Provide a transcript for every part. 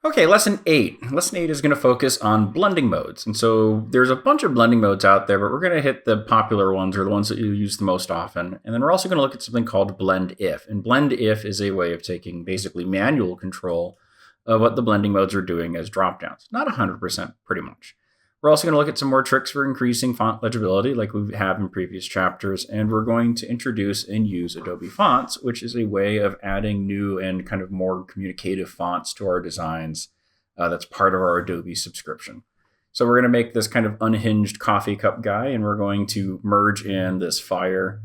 Okay, lesson 8. Lesson 8 is going to focus on blending modes. And so there's a bunch of blending modes out there, but we're going to hit the popular ones or the ones that you use the most often. And then we're also going to look at something called blend if. And blend if is a way of taking basically manual control of what the blending modes are doing as dropdowns. Not 100%, pretty much. We're also going to look at some more tricks for increasing font legibility like we have in previous chapters. And we're going to introduce and use Adobe Fonts, which is a way of adding new and kind of more communicative fonts to our designs. That's part of our Adobe subscription. So we're going to make this kind of unhinged coffee cup guy, and we're going to merge in this fire.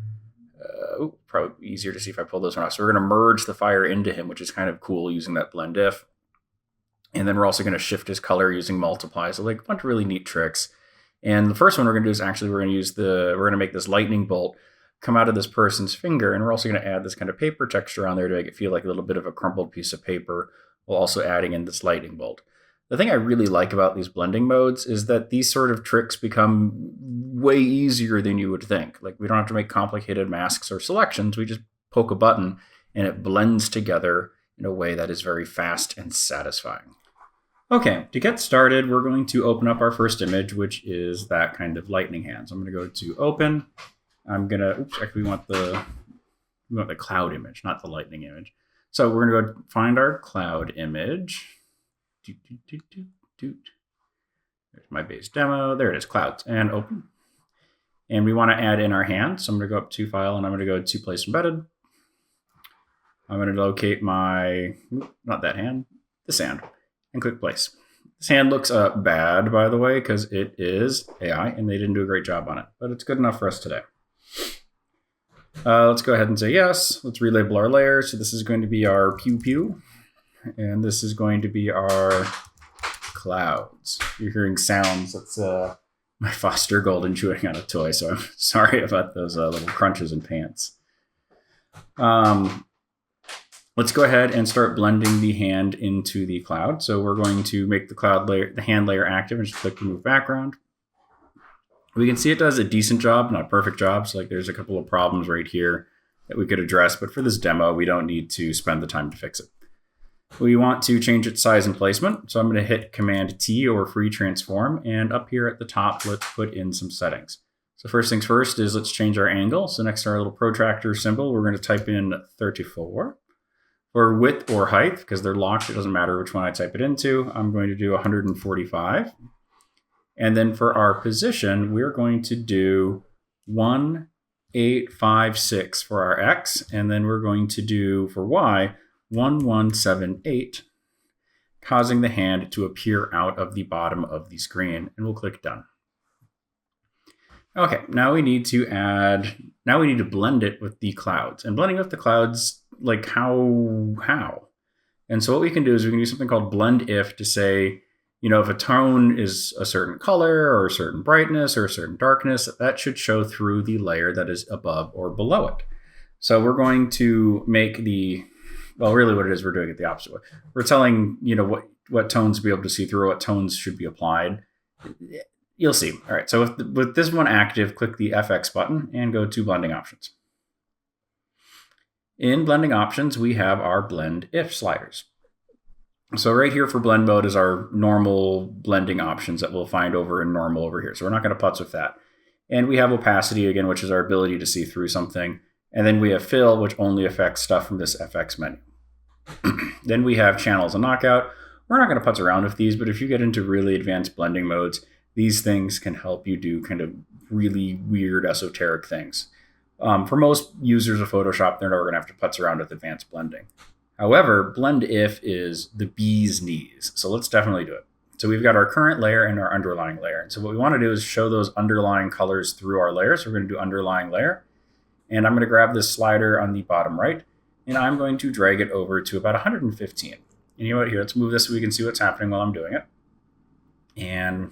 Probably easier to see if I pull those one off. So we're going to merge the fire into him, which is kind of cool using that blend if. And then we're also going to shift his color using multiply. So like a bunch of really neat tricks. And the first one we're going to do is actually we're going to make this lightning bolt come out of this person's finger. And we're also going to add this kind of paper texture on there to make it feel like a little bit of a crumpled piece of paper while also adding in this lightning bolt. The thing I really like about these blending modes is that these sort of tricks become way easier than you would think. Like we don't have to make complicated masks or selections. We just poke a button and it blends together in a way that is very fast and satisfying. Okay, to get started, we're going to open up our first image, which is that kind of lightning hand. So I'm going to go to open. Actually we want the cloud image, not the lightning image. So we're going to go find our cloud image. There's my base demo. There it is, clouds, and open. And we want to add in our hand. So I'm going to go up to File, and I'm going to go to Place Embedded. I'm going to locate this hand, and click Place. This hand looks bad, by the way, because it is AI, and they didn't do a great job on it. But it's good enough for us today. Let's go ahead and say yes. Let's relabel our layer. So this is going to be our pew pew. And this is going to be our clouds. You're hearing sounds. That's my foster golden chewing on a toy. So I'm sorry about those little crunches in pants. Let's go ahead and start blending the hand into the cloud. So we're going to make the hand layer active and just click remove background. We can see it does a decent job, not a perfect job. So like there's a couple of problems right here that we could address, but for this demo, we don't need to spend the time to fix it. We want to change its size and placement. So I'm going to hit Command T or free transform. And up here at the top, let's put in some settings. So first things first is let's change our angle. So next to our little protractor symbol, we're going to type in 34. For width or height, because they're locked, it doesn't matter which one I type it into. I'm going to do 145. And then for our position, we're going to do 1856 for our X. And then we're going to do, for Y, 1178, causing the hand to appear out of the bottom of the screen. And we'll click Done. Okay, now we need to blend it with the clouds. And blending with the clouds, like how? And so what we can do is we can do something called blend if to say, if a tone is a certain color or a certain brightness or a certain darkness, that should show through the layer that is above or below it. So we're going to make really what it is, we're doing it the opposite way. We're telling, what tones to be able to see through, what tones should be applied. You'll see. All right, so with this one active, click the FX button and go to blending options. In blending options, we have our blend if sliders. So right here for blend mode is our normal blending options that we'll find over in normal over here. So we're not going to putz with that. And we have opacity again, which is our ability to see through something. And then we have fill, which only affects stuff from this FX menu. Then we have channels and knockout. We're not going to putz around with these, but if you get into really advanced blending modes, these things can help you do kind of really weird esoteric things. For most users of Photoshop, they're never going to have to putz around with advanced blending. However, blend if is the bee's knees. So let's definitely do it. So we've got our current layer and our underlying layer. And so what we want to do is show those underlying colors through our layer. So we're going to do underlying layer. And I'm going to grab this slider on the bottom right, and I'm going to drag it over to about 115. And you know what, here, let's move this so we can see what's happening while I'm doing it. And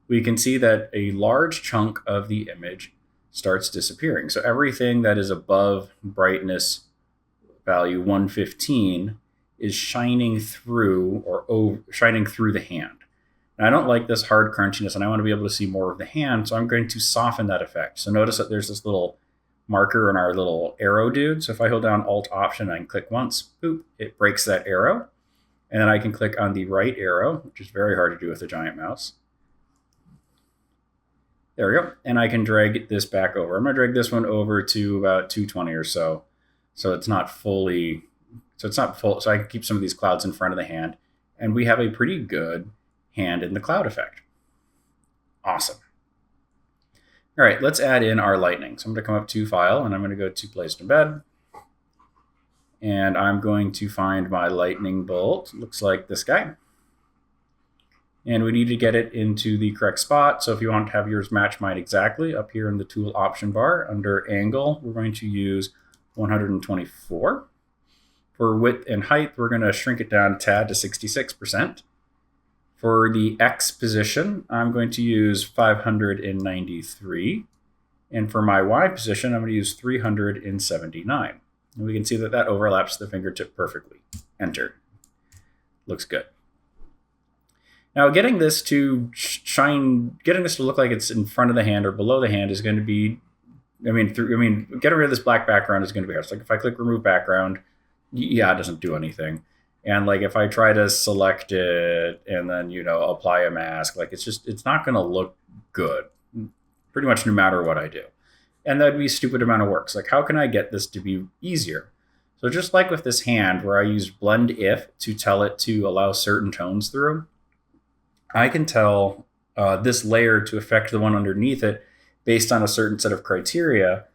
we can see that a large chunk of the image starts disappearing. So everything that is above brightness value 115 is shining through the hand. And I don't like this hard crunchiness, and I want to be able to see more of the hand, so I'm going to soften that effect. So notice that there's this little marker in our little arrow dude. So if I hold down Alt Option and click once, boop, it breaks that arrow. And then I can click on the right arrow, which is very hard to do with a giant mouse. There we go. And I can drag this back over. I'm going to drag this one over to about 220 or so. So it's not fully, so I can keep some of these clouds in front of the hand. And we have a pretty good hand in the cloud effect. Awesome. All right, let's add in our lightning. So I'm going to come up to File, and I'm going to go to Place to Embed. And I'm going to find my lightning bolt. Looks like this guy. And we need to get it into the correct spot. So if you want to have yours match mine exactly, up here in the tool option bar under angle, we're going to use 124. For width and height, we're going to shrink it down a tad to 66%. For the X position, I'm going to use 593. And for my Y position, I'm going to use 379. And we can see that that overlaps the fingertip perfectly. Enter. Looks good. Now, getting this to look like it's in front of the hand or below the hand is going to be, getting rid of this black background is going to be hard. So like if I click remove background, yeah, it doesn't do anything. And like if I try to select it and then, apply a mask, like it's not going to look good pretty much no matter what I do. And that'd be a stupid amount of work. So like, how can I get this to be easier? So just like with this hand where I use blend if to tell it to allow certain tones through, I can tell this layer to affect the one underneath it based on a certain set of criteria,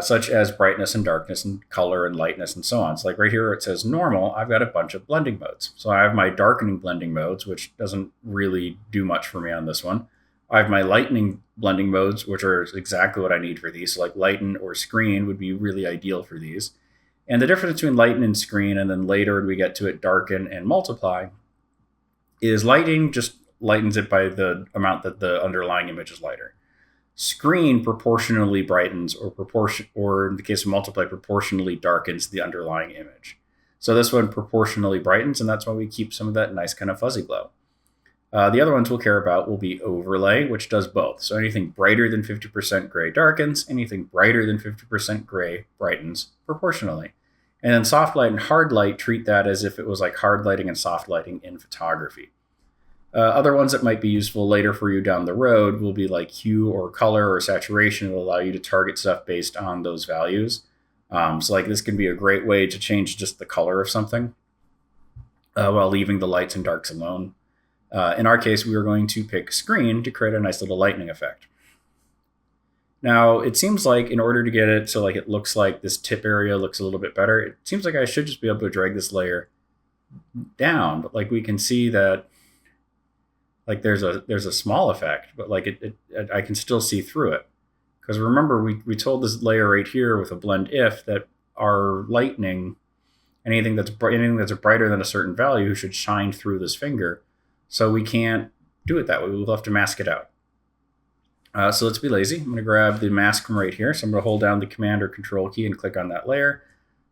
such as brightness and darkness and color and lightness and so on. So like right here where it says normal, I've got a bunch of blending modes. So I have my darkening blending modes, which doesn't really do much for me on this one. I have my lightening blending modes, which are exactly what I need for these. So like lighten or screen would be really ideal for these. And the difference between lighten and screen, and then later when we get to it, darken and multiply, is lighting just lightens it by the amount that the underlying image is lighter. Screen proportionally brightens or in the case of multiply, proportionally darkens the underlying image. So this one proportionally brightens, and that's why we keep some of that nice kind of fuzzy glow. The other ones we'll care about will be overlay, which does both. So anything brighter than 50% gray darkens, anything brighter than 50% gray brightens proportionally. And then soft light and hard light treat that as if it was like hard lighting and soft lighting in photography. Other ones that might be useful later for you down the road will be like hue or color or saturation. It will allow you to target stuff based on those values. So like this can be a great way to change just the color of something while leaving the lights and darks alone. In our case, we are going to pick screen to create a nice little lightning effect. Now, it seems like in order to get it so like it looks like this tip area looks a little bit better, it seems like I should just be able to drag this layer down. But like we can see that like there's a small effect, but like I can still see through it. Because remember, we told this layer right here with a blend if that our lightning, anything that's brighter than a certain value should shine through this finger. So we can't do it that way. We'll have to mask it out. So let's be lazy. I'm going to grab the mask from right here. So I'm going to hold down the Command or Control key and click on that layer.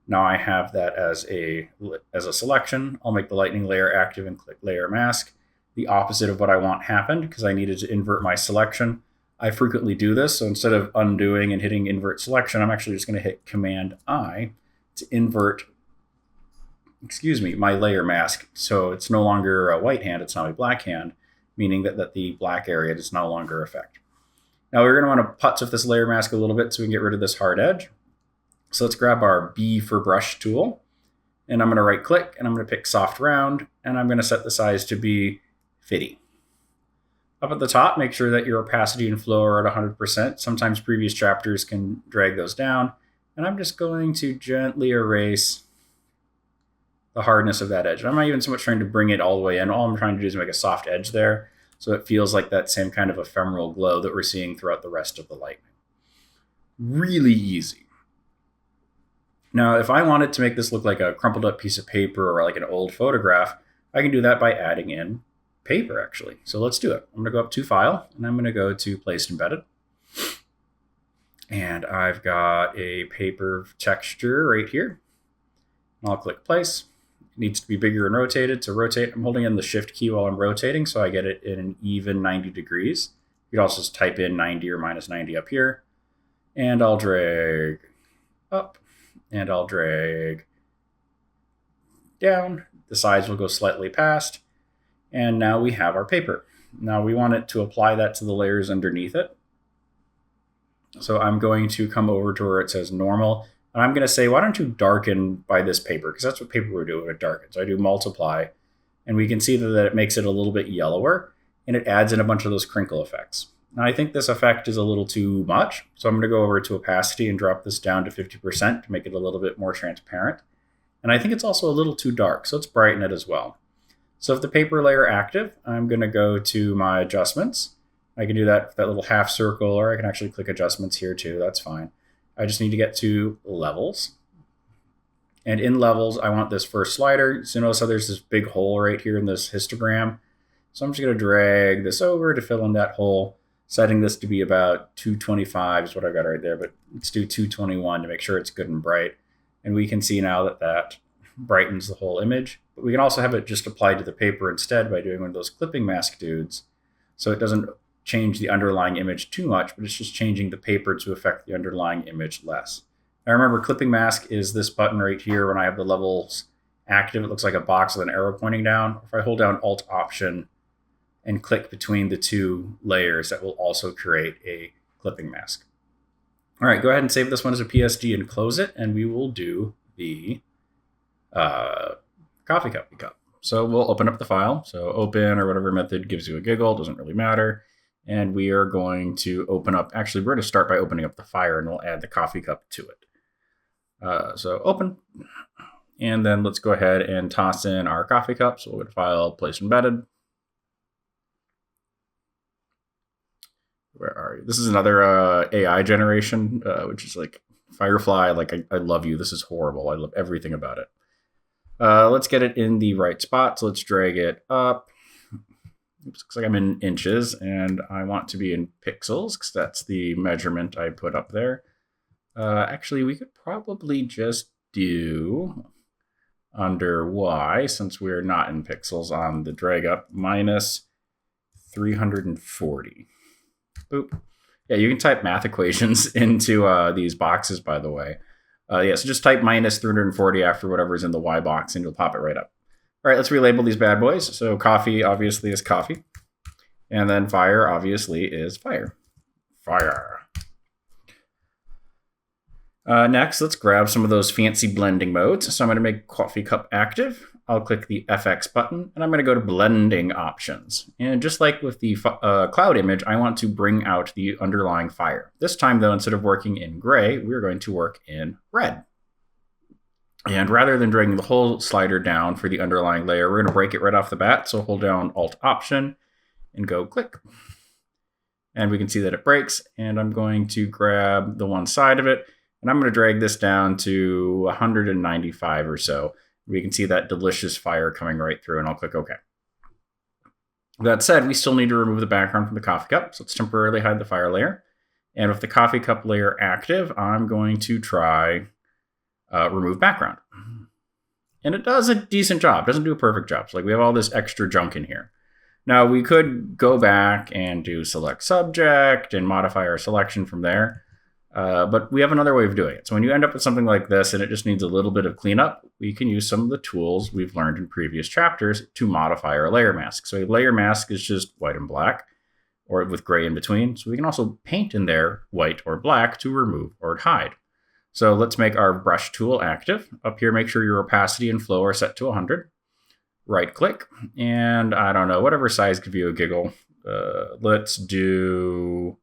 Now I have that as a selection. I'll make the lightning layer active and click Layer Mask. The opposite of what I want happened because I needed to invert my selection. I frequently do this. So instead of undoing and hitting Invert Selection, I'm actually just going to hit Command I to invert my layer mask. So it's no longer a white hand, it's now a black hand, meaning that the black area does no longer affect. Now we're going to want to putz with this layer mask a little bit so we can get rid of this hard edge. So let's grab our B for brush tool, and I'm going to right click and I'm going to pick soft round, and I'm going to set the size to be 50. Up at the top, make sure that your opacity and flow are at 100%. Sometimes previous chapters can drag those down, and I'm just going to gently erase the hardness of that edge. I'm not even so much trying to bring it all the way in. All I'm trying to do is make a soft edge there so it feels like that same kind of ephemeral glow that we're seeing throughout the rest of the lightning. Really easy. Now, if I wanted to make this look like a crumpled up piece of paper or like an old photograph, I can do that by adding in paper, actually. So let's do it. I'm going to go up to File, and I'm going to go to Place Embedded. And I've got a paper texture right here. I'll click Place. It needs to be bigger and rotated. To rotate, I'm holding in the Shift key while I'm rotating, so I get it in an even 90 degrees. You could also just type in 90 or minus 90 up here. And I'll drag up, and I'll drag down the sides will go slightly past. And now we have our paper. Now we want it to apply that to the layers underneath it. So I'm going to come over to where it says normal. And I'm going to say, why don't you darken by this paper? Because that's what paper would do when it darkens. So I do multiply. And we can see that it makes it a little bit yellower. And it adds in a bunch of those crinkle effects. Now I think this effect is a little too much. So I'm going to go over to opacity and drop this down to 50% to make it a little bit more transparent. And I think it's also a little too dark. So let's brighten it as well. So if the paper layer active, I'm going to go to my adjustments. I can do that with that little half circle, or I can actually click adjustments here too. That's fine. I just need to get to levels. And in levels, I want this first slider. So notice how there's this big hole right here in this histogram. So I'm just going to drag this over to fill in that hole, setting this to be about 225 is what I got right there. But let's do 221 to make sure it's good and bright. And we can see now that that brightens the whole image. But we can also have it just applied to the paper instead by doing one of those clipping mask dudes. So it doesn't change the underlying image too much, but it's just changing the paper to affect the underlying image less. Now remember, clipping mask is this button right here. When I have the levels active, it looks like a box with an arrow pointing down. If I hold down Alt Option and click between the two layers, that will also create a clipping mask. All right, go ahead and save this one as a PSD and close it, and we will do the coffee cup. So we'll open up the file. So open or whatever method gives you a giggle, doesn't really matter. And we are going to open up, actually we're going to start by opening up the fire and we'll add the coffee cup to it. So open, and then let's go ahead and toss in our coffee cup. So we'll go to file, place embedded. Where are you? This is another AI generation, which is like Firefly. Like, I love you. This is horrible. I love everything about it. Let's get it in the right spot. So let's drag it up. Oops, looks like I'm in inches, and I want to be in pixels because that's the measurement I put up there. Actually, we could probably just do under Y, since we're not in pixels on the drag up, minus 340. Boop. Yeah, you can type math equations into these boxes, by the way. Yeah, so just type minus 340 after whatever's in the Y box, and you'll pop it right up. All right, let's relabel these bad boys. So coffee obviously is coffee. And then fire obviously is fire. Fire. Next, let's grab some of those fancy blending modes. So I'm going to make coffee cup active. I'll click the FX button, and I'm going to go to blending options. And just like with the cloud image, I want to bring out the underlying fire. This time, though, instead of working in gray, we're going to work in red. And rather than dragging the whole slider down for the underlying layer, we're going to break it right off the bat. So hold down Alt Option and go click. And we can see that it breaks. And I'm going to grab the one side of it, and I'm going to drag this down to 195 or so. We can see that delicious fire coming right through, and I'll click OK. That said, we still need to remove the background from the coffee cup. So let's temporarily hide the fire layer. And with the coffee cup layer active, I'm going to try remove background. And it does a decent job. It doesn't do a perfect job. So like we have all this extra junk in here. Now we could go back and do select subject and modify our selection from there. But we have another way of doing it. So when you end up with something like this and it just needs a little bit of cleanup, we can use some of the tools we've learned in previous chapters to modify our layer mask. So a layer mask is just white and black, or with gray in between. So we can also paint in there white or black to remove or hide. So let's make our brush tool active. Up here, make sure your opacity and flow are set to 100. Right click, and I don't know, whatever size gives you a giggle. Let's do,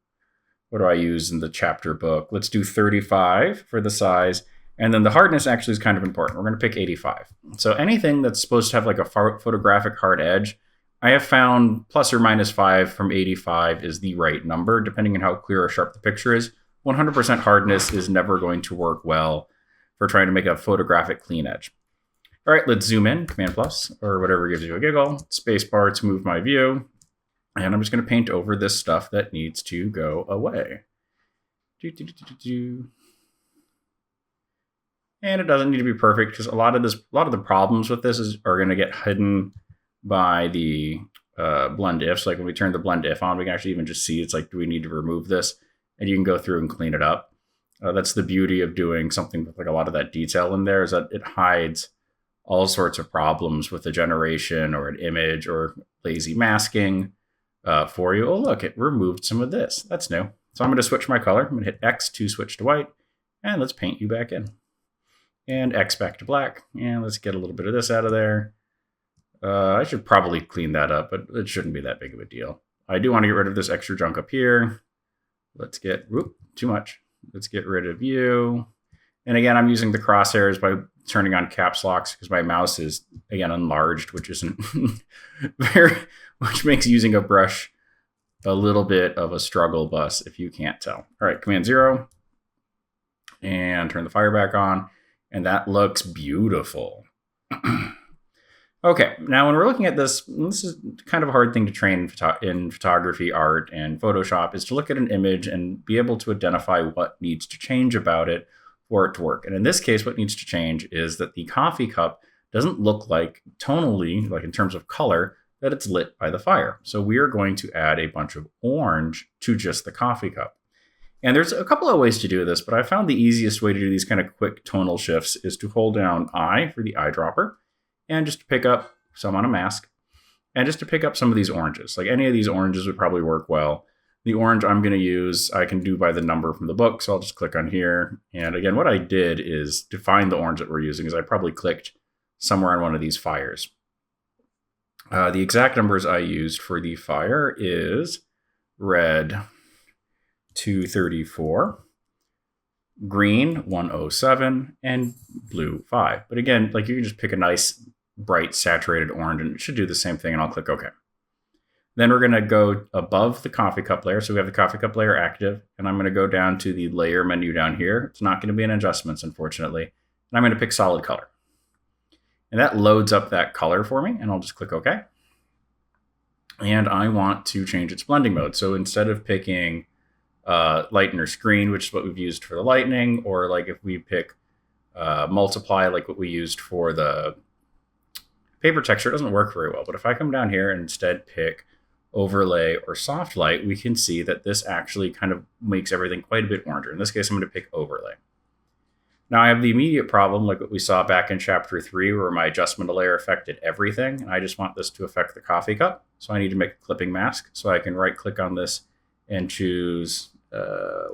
what do I use in the chapter book? Let's do 35 for the size. And then the hardness actually is kind of important. We're going to pick 85. So anything that's supposed to have like a photographic hard edge, I have found plus or minus 5 from 85 is the right number, depending on how clear or sharp the picture is. 100% hardness is never going to work well for trying to make a photographic clean edge. All right, let's zoom in, Command plus, or whatever gives you a giggle. Spacebar to move my view. And I'm just going to paint over this stuff that needs to go away. And it doesn't need to be perfect because a lot of the problems with this are going to get hidden by the blend ifs. Like when we turn the blend if on, we can actually even just see it's like, do we need to remove this? And you can go through and clean it up. That's the beauty of doing something with like a lot of that detail in there, is that it hides all sorts of problems with a generation or an image or lazy masking for you. Oh, look, it removed some of this. That's new. So I'm going to switch my color. I'm going to hit X to switch to white, and let's paint you back in. And X back to black, and let's get a little bit of this out of there. I should probably clean that up, but it shouldn't be that big of a deal. I do want to get rid of this extra junk up here. Let's get, whoop, too much. Let's get rid of you. And again, I'm using the crosshairs by turning on caps locks because my mouse is, again, enlarged, which isn't which makes using a brush a little bit of a struggle bus if you can't tell. All right, Command 0 and turn the fire back on. And that looks beautiful. Okay, now when we're looking at this is kind of a hard thing to train in photography, art, and Photoshop, is to look at an image and be able to identify what needs to change about it for it to work. And in this case, what needs to change is that the coffee cup doesn't look like tonally, like in terms of color, that it's lit by the fire. So we are going to add a bunch of orange to just the coffee cup. And there's a couple of ways to do this, but I found the easiest way to do these kind of quick tonal shifts is to hold down I for the eyedropper, and just to pick up some on a mask, and just to pick up some of these oranges. Like any of these oranges would probably work well. The orange I'm going to use, I can do by the number from the book, so I'll just click on here. And again, what I did is to find the orange that we're using is I probably clicked somewhere on one of these fires. The exact numbers I used for the fire is red 234, green 107, and blue 5. But again, like you can just pick a nice bright saturated orange and it should do the same thing, and I'll click OK. Then we're going to go above the coffee cup layer. So we have the coffee cup layer active, and I'm going to go down to the layer menu down here. It's not going to be in adjustments, unfortunately. And I'm going to pick solid color. And that loads up that color for me, and I'll just click OK. And I want to change its blending mode. So instead of picking lighten or screen, which is what we've used for the lightning, or like if we pick multiply, like what we used for the paper texture, it doesn't work very well. But if I come down here and instead pick overlay or soft light, we can see that this actually kind of makes everything quite a bit oranger. In this case, I'm going to pick overlay. Now I have the immediate problem, like what we saw back in chapter 3, where my adjustment layer affected everything, and I just want this to affect the coffee cup. So I need to make a clipping mask. So I can right click on this and choose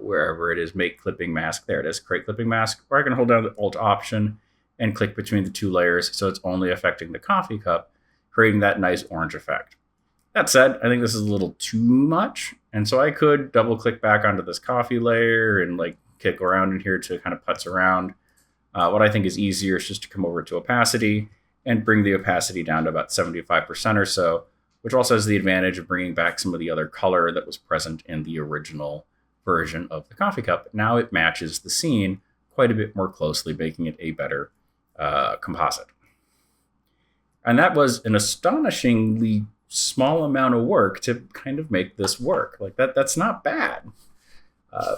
wherever it is, make clipping mask. There it is, create clipping mask. Or I can hold down the Alt option and click between the two layers, so it's only affecting the coffee cup, creating that nice orange effect. That said, I think this is a little too much, and so I could double click back onto this coffee layer and like kick around in here to kind of putz around. What I think is easier is just to come over to opacity and bring the opacity down to about 75% or so, which also has the advantage of bringing back some of the other color that was present in the original version of the coffee cup. Now it matches the scene quite a bit more closely, making it a better composite. And that was an astonishingly small amount of work to kind of make this work. Like that's not bad.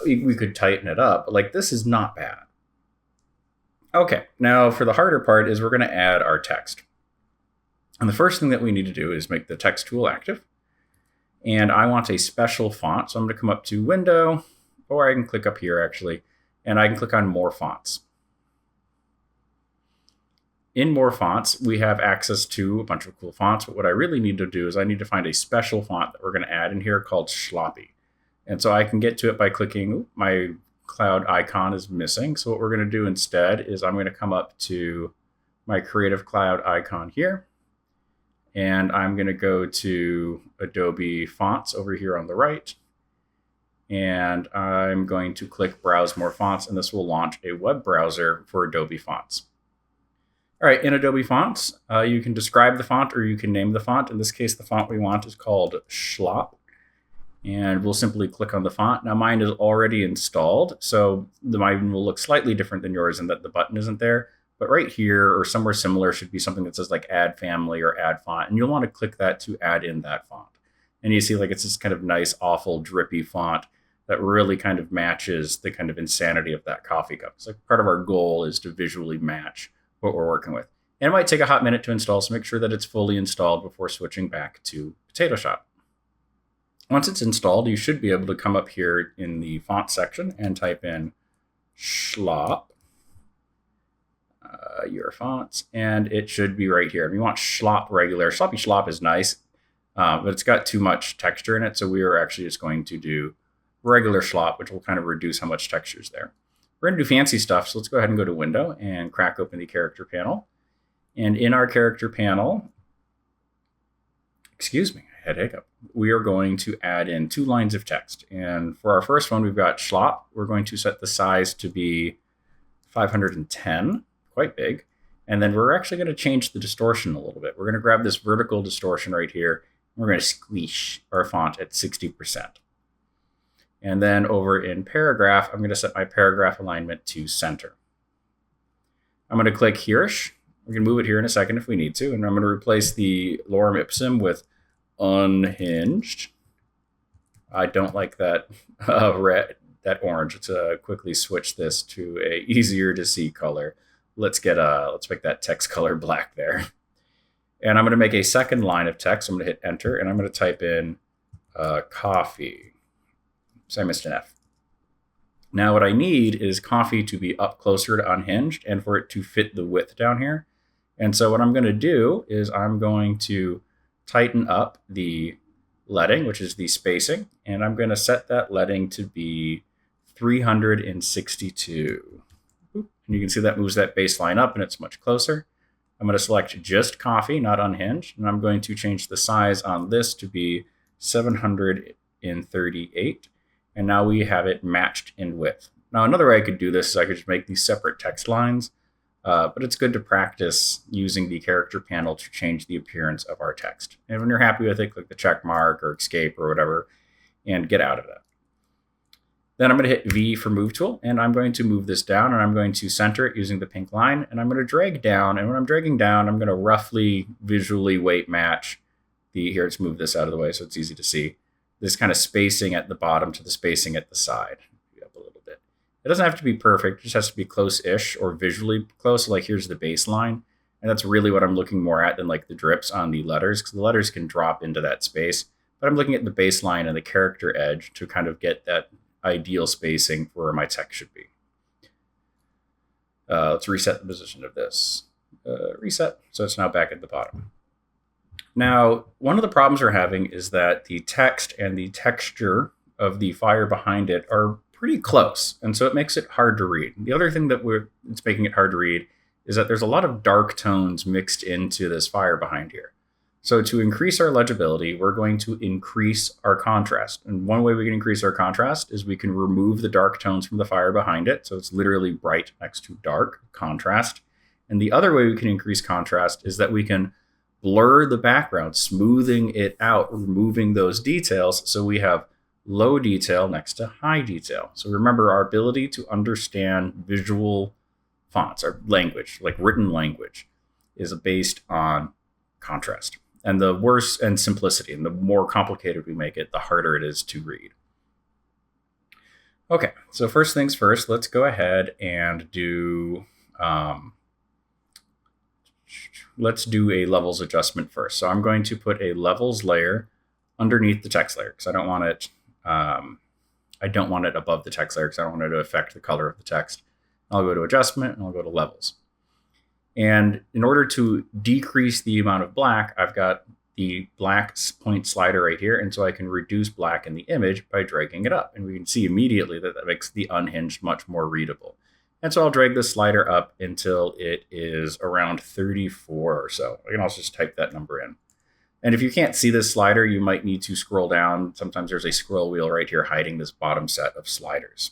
We could tighten it up, but like this is not bad. Okay, now for the harder part is we're going to add our text. And the first thing that we need to do is make the text tool active. And I want a special font. So I'm going to come up to Window, or I can click up here actually, and I can click on More Fonts. In More Fonts, we have access to a bunch of cool fonts, but what I really need to do is I need to find a special font that we're going to add in here called Sloppy. And so I can get to it by clicking, my cloud icon is missing. So what we're going to do instead is I'm going to come up to my Creative Cloud icon here, and I'm going to go to Adobe Fonts over here on the right, and I'm going to click Browse More Fonts, and this will launch a web browser for Adobe Fonts. All right, in Adobe Fonts, you can describe the font or you can name the font. In this case, the font we want is called Schlop. And we'll simply click on the font. Now mine is already installed, so mine will look slightly different than yours in that the button isn't there. But right here or somewhere similar should be something that says like add family or add font. And you'll want to click that to add in that font. And you see like it's this kind of nice, awful, drippy font that really kind of matches the kind of insanity of that coffee cup. So part of our goal is to visually match what we're working with. And it might take a hot minute to install, so make sure that it's fully installed before switching back to Potato Shop. Once it's installed, you should be able to come up here in the font section and type in Schlop. your fonts, and it should be right here. And we want Schlop regular. Sloppy Schlop is nice, but it's got too much texture in it, so we are actually just going to do regular Schlop, which will kind of reduce how much texture is there. We're going to do fancy stuff, so let's go ahead and go to Window and crack open the character panel. And in our character panel, excuse me, I had a hiccup. We are going to add in 2 lines of text. And for our first one, we've got Schlop. We're going to set the size to be 510, quite big. And then we're actually going to change the distortion a little bit. We're going to grab this vertical distortion right here. And we're going to squeeze our font at 60%. And then over in paragraph, I'm going to set my paragraph alignment to center. I'm going to click Hereish. We can move it here in a second if we need to. And I'm going to replace the lorem ipsum with unhinged. I don't like that red, that orange. Let's quickly switch this to a easier to see color. Let's make that text color black there. And I'm going to make a second line of text. I'm going to hit enter, and I'm going to type in coffee. So I missed an F. Now what I need is coffee to be up closer to unhinged and for it to fit the width down here. And so what I'm going to do is I'm going to tighten up the leading, which is the spacing, and I'm going to set that leading to be 362. And you can see that moves that baseline up and it's much closer. I'm going to select just coffee, not unhinged, and I'm going to change the size on this to be 738. And now we have it matched in width. Now, another way I could do this is I could just make these separate text lines, but it's good to practice using the character panel to change the appearance of our text. And when you're happy with it, click the check mark or escape or whatever, and get out of it. Then I'm going to hit V for Move Tool, and I'm going to move this down, and I'm going to center it using the pink line, and I'm going to drag down. And when I'm dragging down, I'm going to roughly visually weight match here, let's move this out of the way so it's easy to see, this kind of spacing at the bottom to the spacing at the side. Up a little bit. It doesn't have to be perfect. It just has to be close-ish or visually close. Like here's the baseline. And that's really what I'm looking more at than like the drips on the letters, because the letters can drop into that space. But I'm looking at the baseline and the character edge to kind of get that ideal spacing for where my text should be. Let's reset the position of this. Reset. So it's now back at the bottom. Now, one of the problems we're having is that the text and the texture of the fire behind it are pretty close, and so it makes it hard to read. The other thing that's making it hard to read is that there's a lot of dark tones mixed into this fire behind here. So to increase our legibility, we're going to increase our contrast. And one way we can increase our contrast is we can remove the dark tones from the fire behind it. So it's literally bright next to dark, contrast. And the other way we can increase contrast is that we can blur the background, smoothing it out, removing those details, so we have low detail next to high detail. So remember, our ability to understand visual fonts, or language, like written language, is based on contrast. And the worse, and simplicity, and the more complicated we make it, the harder it is to read. Okay, so first things first, let's go ahead and do let's do a levels adjustment first. So I'm going to put a levels layer underneath the text layer because I don't want it above the text layer because I don't want it to affect the color of the text. I'll go to adjustment and I'll go to levels. And in order to decrease the amount of black, I've got the black point slider right here. And so I can reduce black in the image by dragging it up. And we can see immediately that that makes the unhinged much more readable. And so I'll drag the slider up until it is around 34 or so. I can also just type that number in. And if you can't see this slider, you might need to scroll down. Sometimes there's a scroll wheel right here hiding this bottom set of sliders.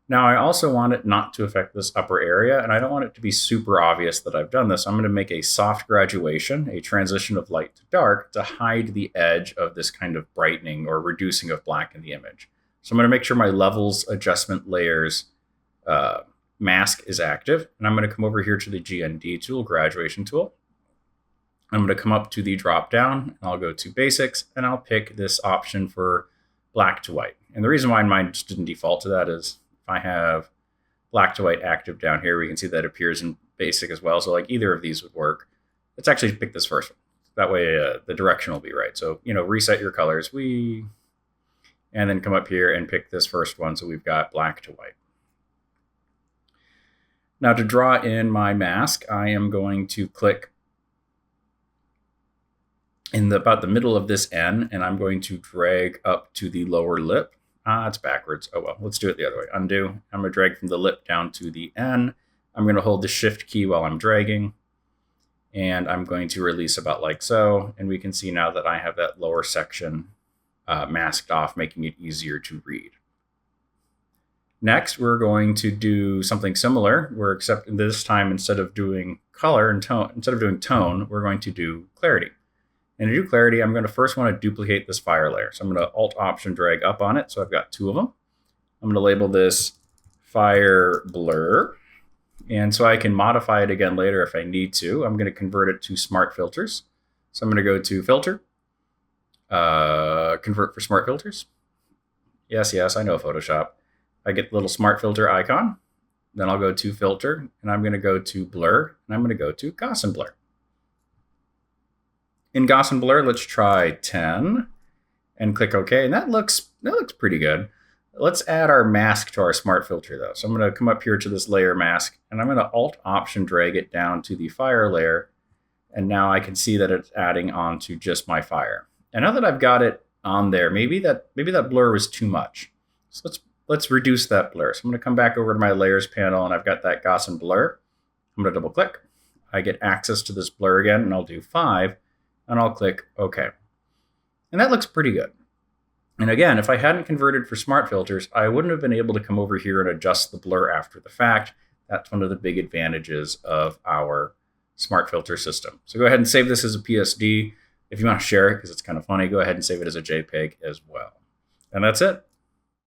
Now, I also want it not to affect this upper area, and I don't want it to be super obvious that I've done this. I'm going to make a soft graduation, a transition of light to dark, to hide the edge of this kind of brightening or reducing of black in the image. So I'm going to make sure my levels adjustment layers mask is active, and I'm going to come over here to the GND tool, graduation tool. I'm going to come up to the drop down, and I'll go to basics, and I'll pick this option for black to white. And the reason why mine just didn't default to that is if I have black to white active down here, we can see that appears in basic as well. So like either of these would work. Let's actually pick this first one. That way the direction will be right. So, reset your colors. And then come up here and pick this first one. So we've got black to white. Now to draw in my mask, I am going to click in about the middle of this N, and I'm going to drag up to the lower lip. It's backwards. Oh well, let's do it the other way. Undo. I'm going to drag from the lip down to the N. I'm going to hold the Shift key while I'm dragging, and I'm going to release about like so. And we can see now that I have that lower section masked off, making it easier to read. Next, we're going to do something similar. Except this time, instead of doing color and tone, we're going to do clarity. And to do clarity, I'm going to first want to duplicate this fire layer. So I'm going to Alt-Option drag up on it. So I've got 2 of them. I'm going to label this fire blur. And so I can modify it again later if I need to. I'm going to convert it to smart filters. So I'm going to go to filter, convert for smart filters. Yes, I know Photoshop. I get the little smart filter icon. Then I'll go to filter, and I'm going to go to blur, and I'm going to go to Gaussian blur. In Gaussian blur, let's try 10 and click OK. And that looks pretty good. Let's add our mask to our smart filter though. So I'm going to come up here to this layer mask, and I'm going to Alt-Option drag it down to the fire layer. And now I can see that it's adding on to just my fire. And now that I've got it on there, maybe that blur was too much. So let's reduce that blur. So I'm going to come back over to my layers panel, and I've got that Gaussian blur. I'm going to double click. I get access to this blur again, and I'll do 5, and I'll click OK. And that looks pretty good. And again, if I hadn't converted for smart filters, I wouldn't have been able to come over here and adjust the blur after the fact. That's one of the big advantages of our smart filter system. So go ahead and save this as a PSD. If you want to share it because it's kind of funny, go ahead and save it as a JPEG as well. And that's it.